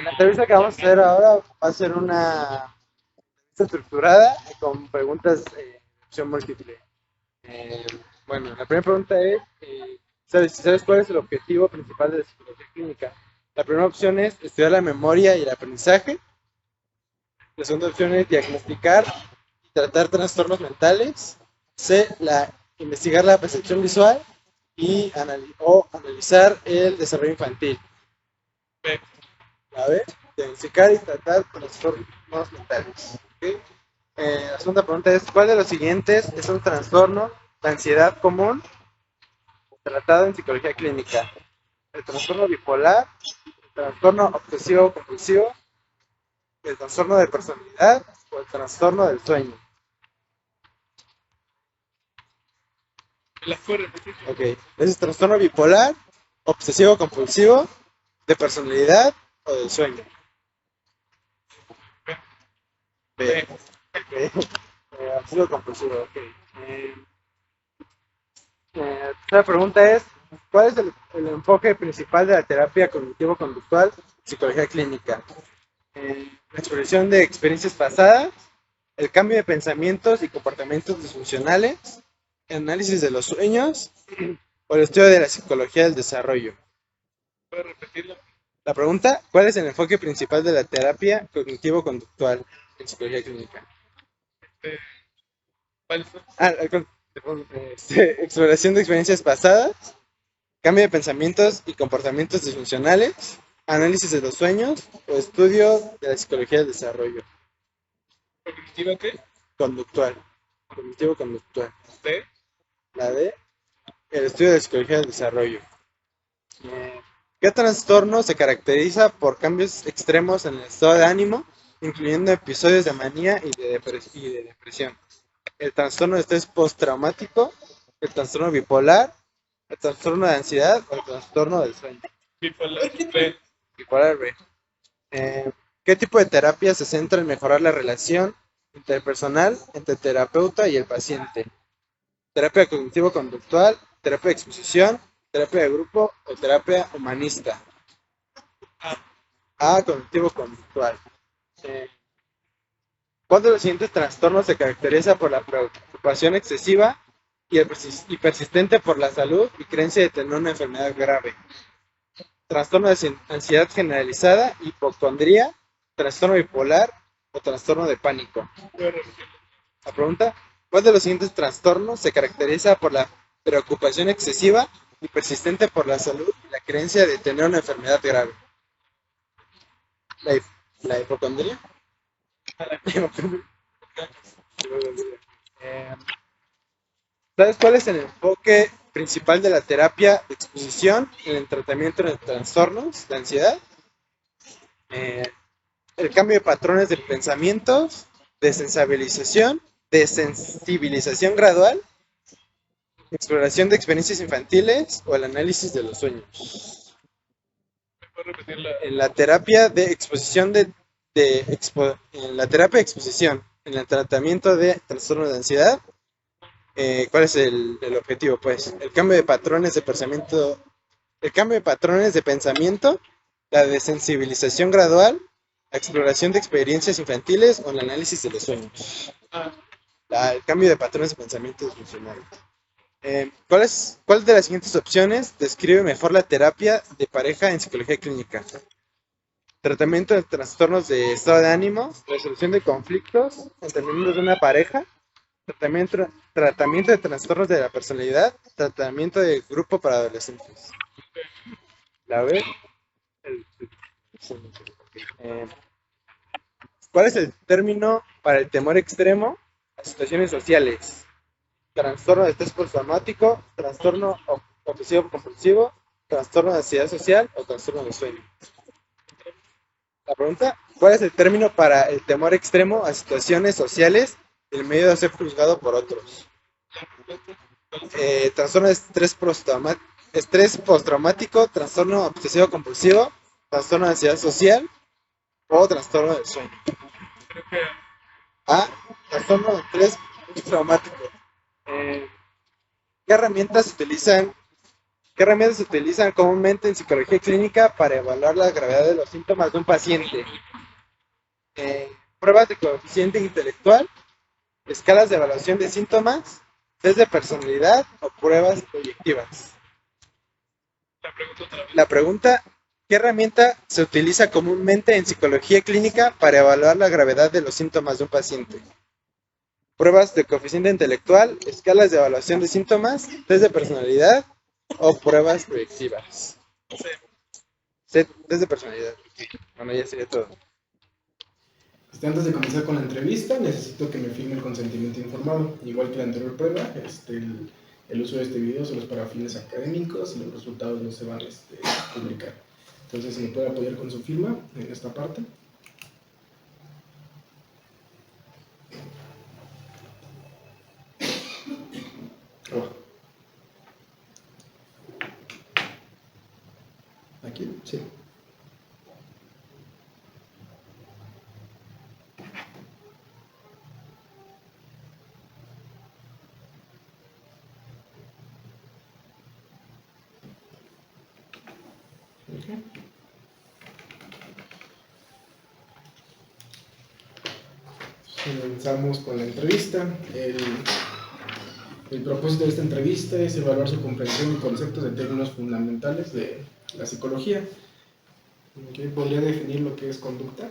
La entrevista que vamos a hacer ahora va a ser una entrevista estructurada con preguntas de opción múltiple. Eh, bueno, la primera pregunta es, ¿sabes cuál es el objetivo principal de la psicología clínica? La primera opción es estudiar la memoria y el aprendizaje. La segunda opción es diagnosticar y tratar trastornos mentales. C, investigar la percepción visual y analizar el desarrollo infantil. A ver, diagnosticar y tratar trastornos mentales. ¿Okay? La segunda pregunta es, ¿cuál de los siguientes es un trastorno de ansiedad común tratado en psicología clínica? El trastorno bipolar, el trastorno obsesivo compulsivo, el trastorno de personalidad o el trastorno del sueño. Ok, es trastorno bipolar, obsesivo compulsivo, de personalidad o del sueño. B. Okay. Obsesivo compulsivo, ok. La pregunta es, ¿cuál es el enfoque principal de la terapia cognitivo-conductual en psicología clínica? La exploración de experiencias pasadas, el cambio de pensamientos y comportamientos disfuncionales, el análisis de los sueños o el estudio de la psicología del desarrollo. ¿Puedes repetirlo? La pregunta, ¿cuál es el enfoque principal de la terapia cognitivo-conductual en psicología clínica? ¿Cuál fue? Exploración de experiencias pasadas, cambio de pensamientos y comportamientos disfuncionales, análisis de los sueños o estudio de la psicología del desarrollo. ¿Cognitiva qué? Conductual. Cognitivo-conductual. ¿D? La D, el estudio de la psicología del desarrollo. ¿Qué trastorno se caracteriza por cambios extremos en el estado de ánimo, incluyendo episodios de manía y de depresión? El trastorno de estrés postraumático, el trastorno bipolar, el trastorno de ansiedad o el trastorno del sueño. Bipolar B. Bipolar B. ¿Qué tipo de terapia se centra en mejorar la relación interpersonal entre el terapeuta y el paciente? Terapia cognitivo-conductual, terapia de exposición, terapia de grupo o terapia humanista. A, cognitivo-conductual. ¿Cuál de los siguientes trastornos se caracteriza por la preocupación excesiva y persistente por la salud y creencia de tener una enfermedad grave? Trastorno de ansiedad generalizada, hipocondría, trastorno bipolar o trastorno de pánico. La pregunta, ¿cuál de los siguientes trastornos se caracteriza por la preocupación excesiva y persistente por la salud y la creencia de tener una enfermedad grave? La hipocondría. ¿Sabes cuál es el enfoque principal de la terapia de exposición en el tratamiento de trastornos de ansiedad? El cambio de patrones de pensamientos, desensibilización gradual, exploración de experiencias infantiles o el análisis de los sueños. En la terapia de exposición en la terapia de exposición, en el tratamiento de trastornos de ansiedad, ¿cuál es el objetivo? Pues el cambio de patrones de pensamiento, la desensibilización gradual, la exploración de experiencias infantiles o el análisis de los sueños. El cambio de patrones de pensamiento disfuncionales. ¿Cuál de las siguientes opciones describe mejor la terapia de pareja en psicología clínica? Tratamiento de trastornos de estado de ánimo, resolución de conflictos entre miembros de una pareja, tratamiento de trastornos de la personalidad, tratamiento de grupo para adolescentes. La B. ¿Cuál es el término para el temor extremo a situaciones sociales? Trastorno de estrés postraumático, trastorno obsesivo compulsivo, trastorno de ansiedad social o trastorno de sueño. La pregunta, ¿cuál es el término para el temor extremo a situaciones sociales y el miedo a ser juzgado por otros? Trastorno de estrés postraumático, trastorno obsesivo compulsivo, trastorno de ansiedad social o trastorno del sueño. A, trastorno de estrés postraumático. ¿Qué herramientas se utilizan ¿Qué herramientas se utilizan comúnmente en psicología clínica para evaluar la gravedad de los síntomas de un paciente? Eh, Pruebas de coeficiente intelectual, escalas de evaluación de síntomas, test de personalidad o pruebas proyectivas. La pregunta, ¿qué herramienta se utiliza comúnmente en psicología clínica para evaluar la gravedad de los síntomas de un paciente? Pruebas de coeficiente intelectual, escalas de evaluación de síntomas, test de personalidad o pruebas proyectivas. Test de personalidad. Bueno, ya sería todo. Antes de comenzar con la entrevista, necesito que me firme el consentimiento informado. Igual que la anterior prueba, el uso de este video solo es para fines académicos y los resultados no se van a publicar. Entonces, si me puede apoyar con su firma en esta parte. Oh. ¿Aquí? Sí. Okay. Comenzamos con la entrevista. El propósito de esta entrevista es evaluar su comprensión y conceptos de términos fundamentales de la psicología. Okay. ¿Podría definir lo que es conducta?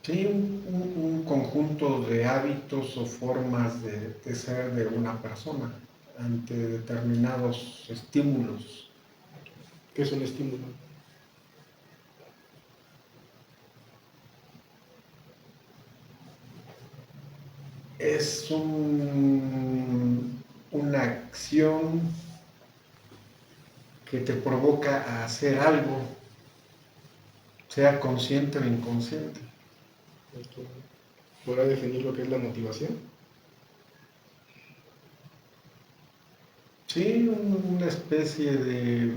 Sí, un conjunto de hábitos o formas de ser de una persona ante determinados estímulos. ¿Qué es un estímulo? Es una acción que te provoca a hacer algo, sea consciente o inconsciente. ¿Podrá definir lo que es la motivación? Sí, una especie de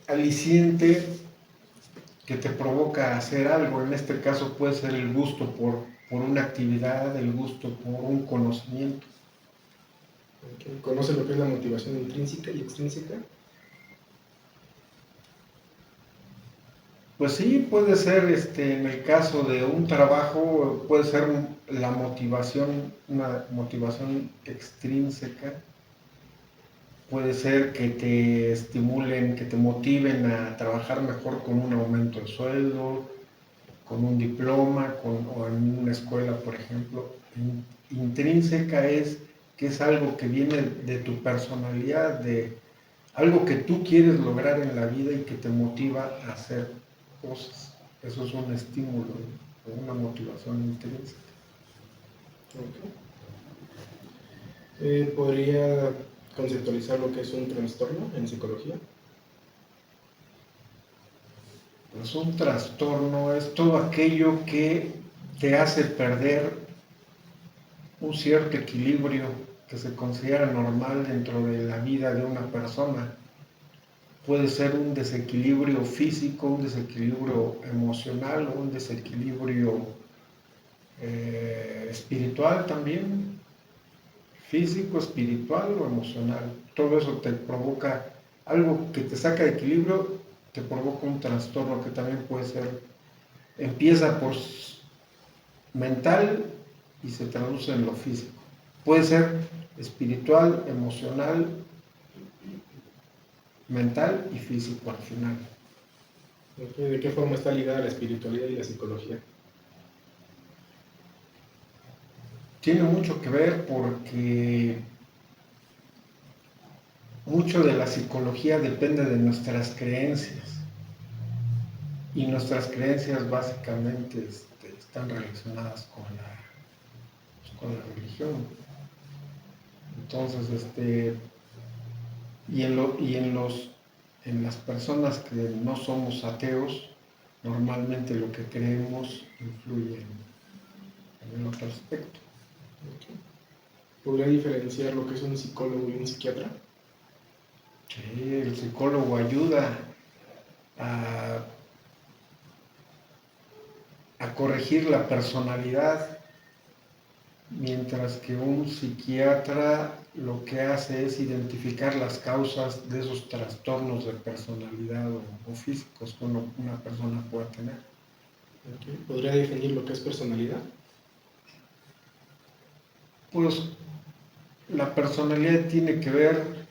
aliciente que te provoca a hacer algo. En este caso puede ser el gusto por una actividad, el gusto por un conocimiento. Okay. ¿Conoce lo que es la motivación intrínseca y extrínseca? Pues sí, puede ser en el caso de un trabajo, puede ser la motivación, una motivación extrínseca, puede ser que te estimulen, que te motiven a trabajar mejor con un aumento de sueldo, con un diploma, o en una escuela, por ejemplo. Intrínseca es que es algo que viene de tu personalidad, de algo que tú quieres lograr en la vida y que te motiva a hacer cosas. Eso es un estímulo, una motivación intrínseca. Okay. ¿Podría conceptualizar lo que es un trastorno en psicología? Pues un trastorno es todo aquello que te hace perder un cierto equilibrio que se considera normal dentro de la vida de una persona. Puede ser un desequilibrio físico, un desequilibrio emocional o un desequilibrio espiritual también, físico, espiritual o emocional. Todo eso te provoca algo que te saca de equilibrio, te provoca un trastorno que también puede ser, empieza por mental y se traduce en lo físico. Puede ser espiritual, emocional, mental y físico al final. Okay. ¿De qué forma está ligada la espiritualidad y la psicología? Tiene mucho que ver porque mucho de la psicología depende de nuestras creencias y nuestras creencias básicamente están relacionadas con la religión. Entonces, en las personas que no somos ateos, normalmente lo que creemos influye en el otro aspecto. Okay. ¿Podría diferenciar lo que es un psicólogo y un psiquiatra? Sí, el psicólogo ayuda a, a corregir la personalidad mientras que un psiquiatra lo que hace es identificar las causas de esos trastornos de personalidad o físicos que una persona pueda tener. Okay. ¿Podría definir lo que es personalidad? Pues la personalidad tiene que ver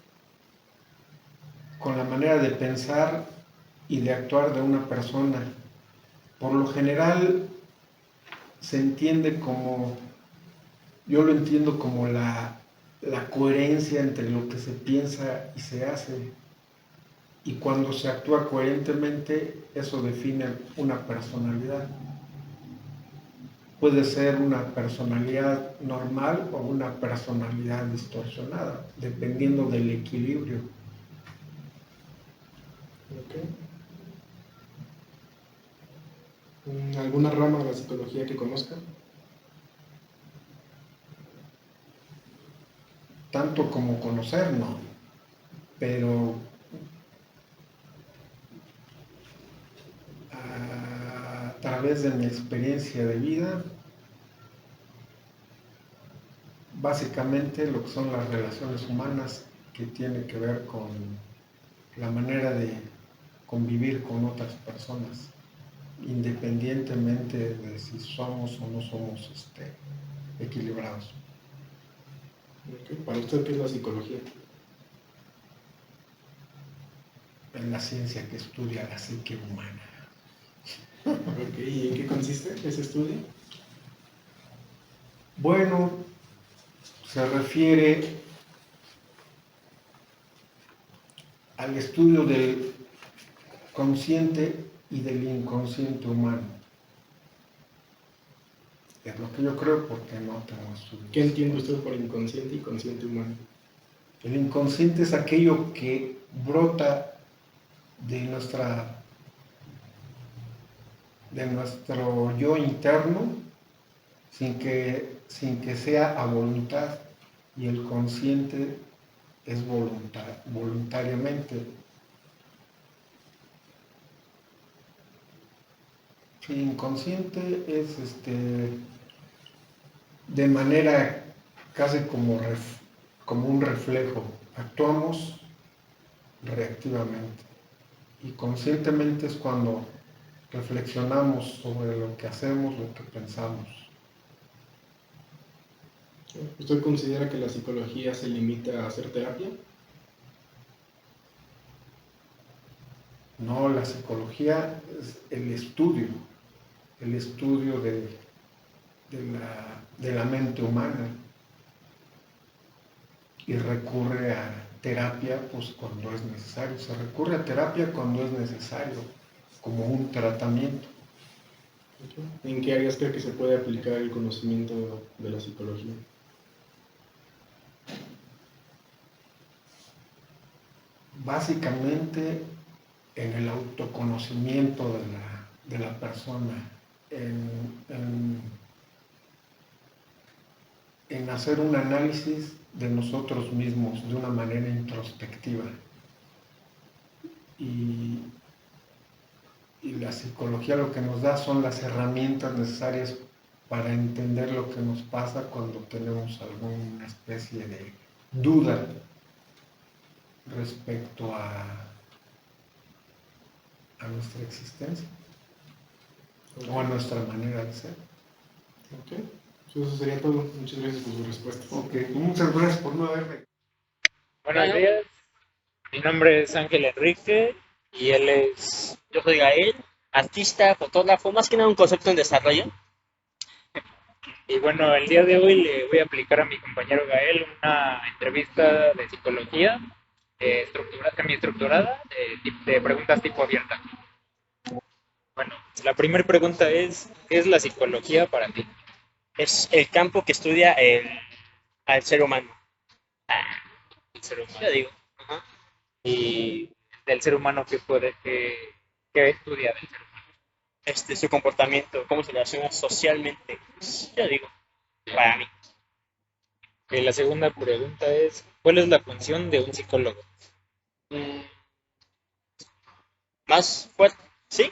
con la manera de pensar y de actuar de una persona. Por lo general se entiende como, yo lo entiendo como la coherencia entre lo que se piensa y se hace. Y cuando se actúa coherentemente, eso define una personalidad. Puede ser una personalidad normal o una personalidad distorsionada, dependiendo del equilibrio. Okay. ¿Alguna rama de la psicología que conozca? Tanto como conocer, no. Pero a través de mi experiencia de vida, básicamente lo que son las relaciones humanas, que tiene que ver con la manera de convivir con otras personas, independientemente de si somos o no somos equilibrados. Okay. ¿Para usted qué es la psicología? En la ciencia que estudia la psique humana. Okay. ¿Y en qué consiste ese estudio? Bueno, se refiere al estudio del consciente y del inconsciente humano. Es lo que yo creo porque no tengo estudios. ¿Qué entiende usted por inconsciente y consciente humano? El inconsciente es aquello que brota de nuestro yo interno sin que sea a voluntad, y el consciente es voluntariamente. El inconsciente es de manera casi como un reflejo. Actuamos reactivamente. Y conscientemente es cuando reflexionamos sobre lo que hacemos, lo que pensamos. ¿Usted considera que la psicología se limita a hacer terapia? No, la psicología es el estudio de la mente humana, y recurre a terapia pues cuando es necesario. Se recurre a terapia cuando es necesario, como un tratamiento. ¿En qué áreas cree que se puede aplicar el conocimiento de la psicología? Básicamente en el autoconocimiento de la persona, en hacer un análisis de nosotros mismos de una manera introspectiva. Y la psicología lo que nos da son las herramientas necesarias para entender lo que nos pasa cuando tenemos alguna especie de duda respecto a nuestra existencia o a nuestra manera de ser. Ok. Eso sería todo. Muchas gracias por su respuesta. Ok, muchas gracias por no haberme. Buenos días, mi nombre es Ángel Enrique y Yo soy Gael, artista, fotógrafo, más que nada un concepto en desarrollo. y bueno, el día de hoy le voy a aplicar a mi compañero Gael una entrevista de psicología semi-estructurada de preguntas tipo abierta. Bueno, la primera pregunta es, ¿qué es la psicología para ti? Es el campo que estudia al ser humano. Ah, el ser humano. Yo digo, ajá. Y del ser humano, ¿qué estudia del ser humano? Su comportamiento, cómo se relaciona socialmente. Yo digo, para mí. Y la segunda pregunta es, ¿cuál es la función de un psicólogo? Mm, Más fuerte, ¿sí?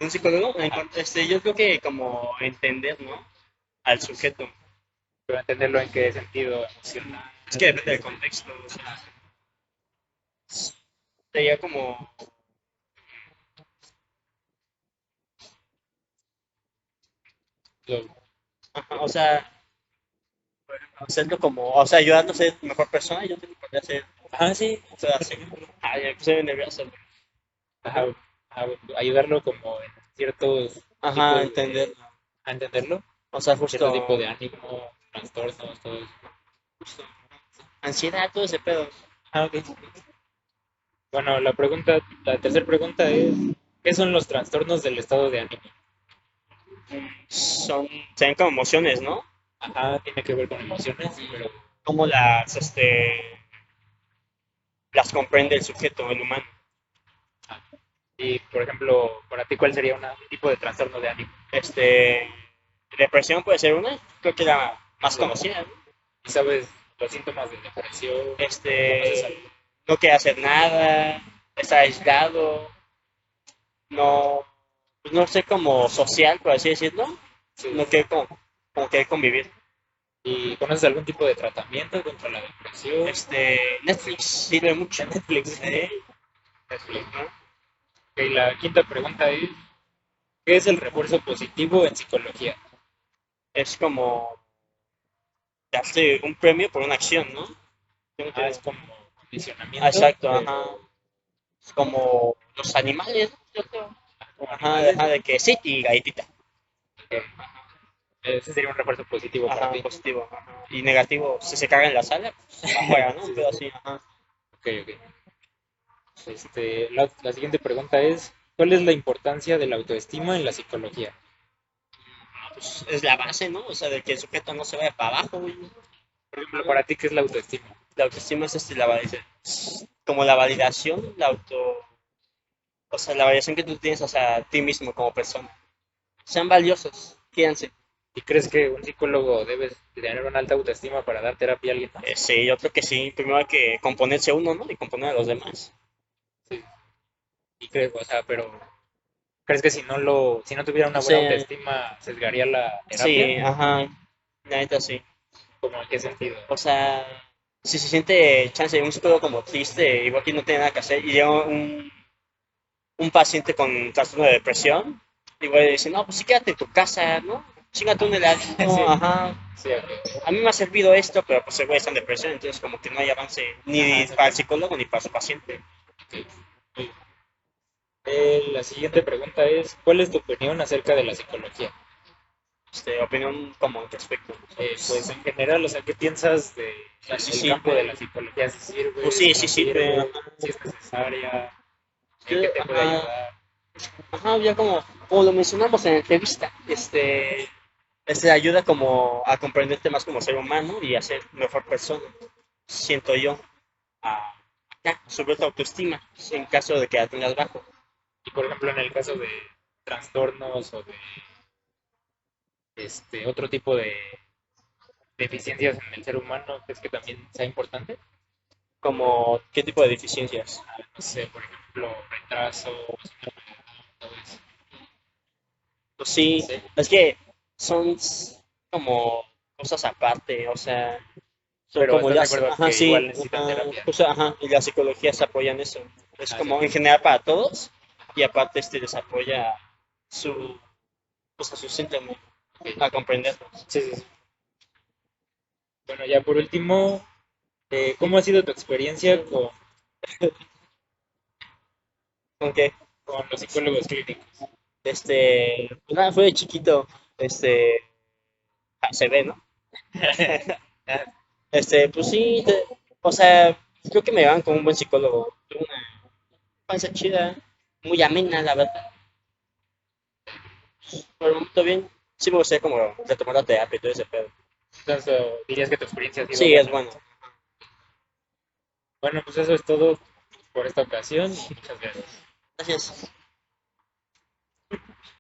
Un psicólogo, yo creo que como entender, ¿no? Al sujeto. Pero entenderlo en qué sentido emocional. Es que depende del contexto, o sea, sería como, Lo- ajá, o sea, hacerlo como, o sea, ayudarlo a ser mejor persona, yo también podría ser, sí. o sea, así, ay, ya estoy nervioso, güey. Ajá, ajá, ayudarlo como en ciertos Ajá, tipos entender, a entenderlo, o sea, cierto tipo justo, de ánimo, trastornos, todo eso. justo, ansiedad, todo ese pedo, Ok. Bueno, la tercera pregunta es, ¿qué son los trastornos del estado de ánimo? serían como emociones, ¿no? Ajá, tiene que ver con emociones, pero Cómo las comprende el sujeto, el humano. y por ejemplo, para ti, ¿cuál sería un tipo de trastorno de ánimo? Depresión puede ser una, creo que la más conocida, ¿no? ¿Y sabes los síntomas de depresión? ¿Conoces algo? No quiere hacer nada, está aislado, no, pues no sé, como social, por así decirlo, Sí. no quiere como quiere convivir. ¿Y conoces algún tipo de tratamiento contra la depresión? Netflix sirve mucho. Netflix. ¿Eh? Netflix, ¿no? Ok, la quinta pregunta es, ¿qué es el refuerzo positivo en psicología? Es como darte un premio por una acción, ¿no? Es como condicionamiento. Exacto, de- ajá. Es como los animales, ¿no? Yo creo. como Ajá, animales. de que sí, y galletita. Ok. Ese sería un refuerzo positivo para Ajá, ti. positivo. Ajá. Y negativo, si se caga en la sala, pues afuera, ¿no? Sí, Pero sí. así, ajá. Ok, ok. La siguiente pregunta es, ¿cuál es la importancia de la autoestima en la psicología? Pues es la base, ¿no? O sea, de que el sujeto no se vaya para abajo, güey. Por ejemplo, para ti, ¿qué es la autoestima? La autoestima es como la validación, o sea, la validación que tú tienes hacia ti mismo como persona. Sean valiosos, fíjense. ¿Y crees que un psicólogo debe de tener una alta autoestima para dar terapia a alguien más? Sí, yo creo que sí. Primero hay que componerse uno, ¿no? Y componer a los demás. Sí. ¿Y crees, o sea, pero crees que si no tuviera una Sí, buena autoestima, sesgaría la sí, terapia? ajá. La neta sí. ¿Cómo en qué sentido? O sea, si se siente chance un psicólogo como triste, igual que no tiene nada que hacer, y llega un paciente con trastorno de depresión, igual dice, no, pues sí quédate en tu casa, ¿no? Chíngate un heladito, Sí, ajá. sí, ok. A mí me ha servido esto, pero pues el güey está en depresión, entonces como que no hay avance ni Ajá, para el psicólogo ni para su paciente. ok. Muy bien. La siguiente pregunta es, ¿cuál es tu opinión acerca de la psicología? Opinión como respecto. Pues en general, o sea, ¿qué piensas sea, sí del campo sirve. de la psicología? ¿Si sirve? Pues sí, ¿Si sí no sirve. sirve? Ajá. ¿Si es necesaria? ¿En Yo, qué te puede ajá, ayudar? ajá, ya como lo mencionamos en la entrevista, ayuda como a comprenderte más como ser humano y a ser mejor persona, siento yo. A, sobre tu autoestima, en caso de que la tengas bajo. Y por ejemplo, en el caso de trastornos o de otro tipo de deficiencias en el ser humano, ¿crees que también sea importante? Como, ¿qué tipo de deficiencias? No sé, por ejemplo, retraso, todo eso. Pues sí, Sí, es que son como cosas aparte, o sea, son pero como ¿estás de las, acuerdo ajá, que sí, igual necesitan ajá, terapia? justo, ajá, y la psicología se apoya en eso. Es Sí. como en general para todos, y aparte les apoya su, pues a su síntoma, Ok. a comprenderlos. Sí, sí, sí. Bueno, ya por último, ¿cómo ha sido tu experiencia Aunque, con los psicólogos clínicos? pues nada, fue de chiquito, se ve, ¿no? Pues sí, o sea, creo que me van con un buen psicólogo. Tuve una infancia chida, muy amena, la verdad. Por el momento bien, sí me gustaría como retomar la terapia y todo ese pedo. Entonces, dirías que tu experiencia ha sido Sí, es buena. bueno. Bueno, pues eso es todo por esta ocasión y muchas gracias. Gracias.